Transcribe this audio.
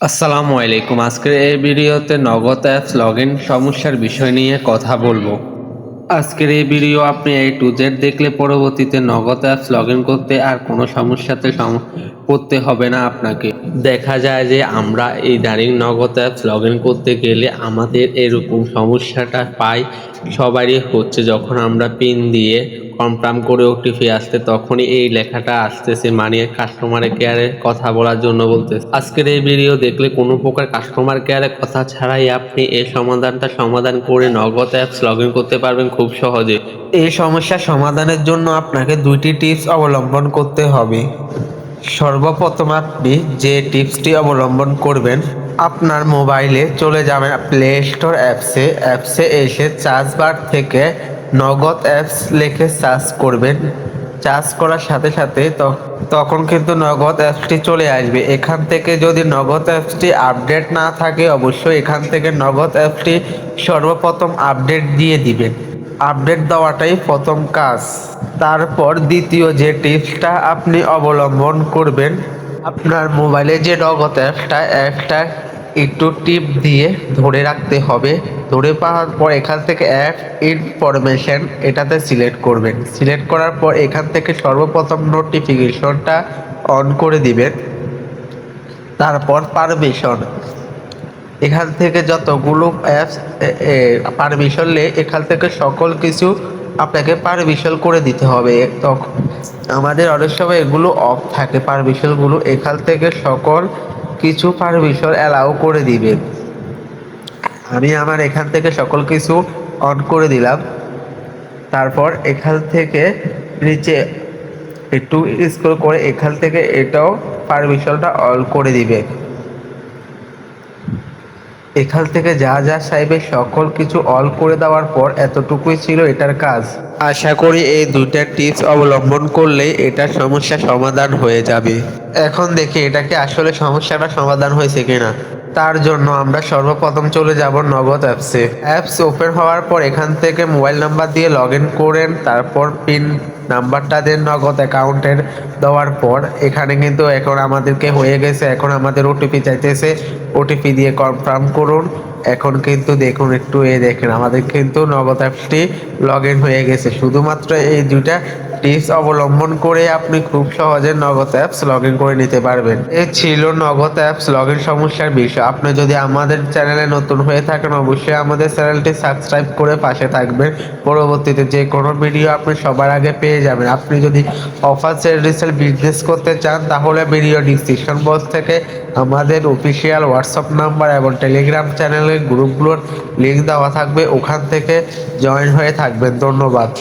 আসসালামু আলাইকুম। আজকের এই ভিডিওতে নগদ অ্যাপস লগইন সমস্যার বিষয় নিয়ে কথা বলবো। আজকের এই ভিডিও আপনি A to Z দেখলে পরবর্তীতে নগদ অ্যাপস লগইন করতে আর কোনো সমস্যাতে পড়তে হবে না আপনাকে। দেখা যায় যে আমরা ইদানিং নগদ অ্যাপস লগইন করতে গেলে আমাদের এরকম সমস্যাটা পাই, সবারই হচ্ছে। যখন আমরা পিন দিয়ে কনফার্ম করে ওটিপি আসছে তখনই এই লেখাটা আসতেছে, মানে কাস্টমার কেয়ারে কথা বলার জন্য বলতেছে। আজকের এই ভিডিও দেখলে কোনো প্রকার কাস্টমার কেয়ারে কথা ছাড়াই আপনি এই সমাধান করে নগদ অ্যাপস লগইন করতে পারবেন খুব সহজে। এই সমস্যা সমাধানের জন্য আপনাকে দুইটি টিপস অবলম্বন করতে হবে। সর্বপ্রথম আপনি যে টিপসটি অবলম্বন করবেন, আপনার মোবাইলে চলে যাবেন প্লে স্টোর অ্যাপসে এসে সার্চ বার থেকে নগদ অ্যাপস লিখে সার্চ করবেন। সার্চ করার সাথে সাথে তখন কিন্তু নগদ অ্যাপসটি চলে আসবে। এখান থেকে যদি নগদ অ্যাপসটি আপডেট না থাকে, অবশ্যই এখান থেকে নগদ অ্যাপসটি সর্বপ্রথম আপডেট দিয়ে দিবেন। আপডেট দেওয়াটাই প্রথম কাজ। তারপর দ্বিতীয় যে টিপসটা আপনি অবলম্বন করবেন, আপনার মোবাইলে যে নগদ অ্যাপটা একটু টিপ দিয়ে ধরে রাখতে হবে। ধরে পাওয়ার পর এখান থেকে অ্যাপ ইনফরমেশন এটাতে সিলেক্ট করবেন। সিলেক্ট করার পর এখান থেকে সর্বপ্রথম নোটিফিকেশনটা অন করে দিবেন। তারপর পারমিশন, এখান থেকে যতগুলো অ্যাপস পারমিশন এখান থেকে সকল কিছু আপনাকে পারমিশন করে দিতে হবে। তখন আমাদের অনেক সময় এগুলো অফ থাকে পারমিশনগুলো, এখান থেকে সকল কিছু পারমিশন অ্যালাউ করে দিবেন। আমি আমার এখান থেকে সকল কিছু অন করে দিলাম। তারপর এখান থেকে নিচে একটু স্ক্রল করে এখান থেকে এটাও পারমিশনটা অন করে দিবে। এখান থেকে যা যা চাইবে সকল কিছু অল করে দেওয়ার পর এতটুকুই ছিল এটার কাজ। আশা করি এই দুইটা টিপস অবলম্বন করলেই এটার সমস্যা সমাধান হয়ে যাবে। এখন দেখি এটা কি আসলে সমস্যাটা সমাধান হয়েছে কিনা। তার জন্য আমরা সর্বপ্রথম চলে যাব নগদ অ্যাপসে। অ্যাপস ওপেন হওয়ার পর এখান থেকে মোবাইল নাম্বার দিয়ে লগ ইন করেন, তারপর পিন নাম্বারটা দেন নগদ অ্যাকাউন্টের। দেওয়ার পর এখানে কিন্তু এখন আমাদেরকে হয়ে গেছে, এখন আমাদের ওটিপি চাইতেছে, ওটিপি দিয়ে কনফার্ম করুন। এখন কিন্তু দেখুন একটু দেখেন আমাদের কিন্তু নগদ অ্যাপসটি লগ ইন হয়ে গেছে। শুধুমাত্র এই দুইটা টিপস অবলম্বন করে আপনি খুব সহজে নগদ অ্যাপস লগ ইন করে নিতে পারবেন। এই ছিল নগদ অ্যাপস লগ ইন সমস্যার বিষয়। আপনি যদি আমাদের চ্যানেলে নতুন হয়ে থাকেন, অবশ্যই আমাদের চ্যানেলটি সাবস্ক্রাইব করে পাশে থাকবেন। পরবর্তীতে যে কোনো ভিডিও আপনি সবার আগে পেয়ে যাবেন। আপনি যদি অফার সেল রিসেল বিজনেস করতে চান, তাহলে ভিডিও ডিসক্রিপশন বক্স থেকে আমাদের অফিসিয়াল হোয়াটসঅ্যাপ নাম্বার এবং টেলিগ্রাম চ্যানেলের গ্রুপগুলোর লিঙ্ক দেওয়া থাকবে, ওখান থেকে জয়েন হয়ে থাকবেন। ধন্যবাদ।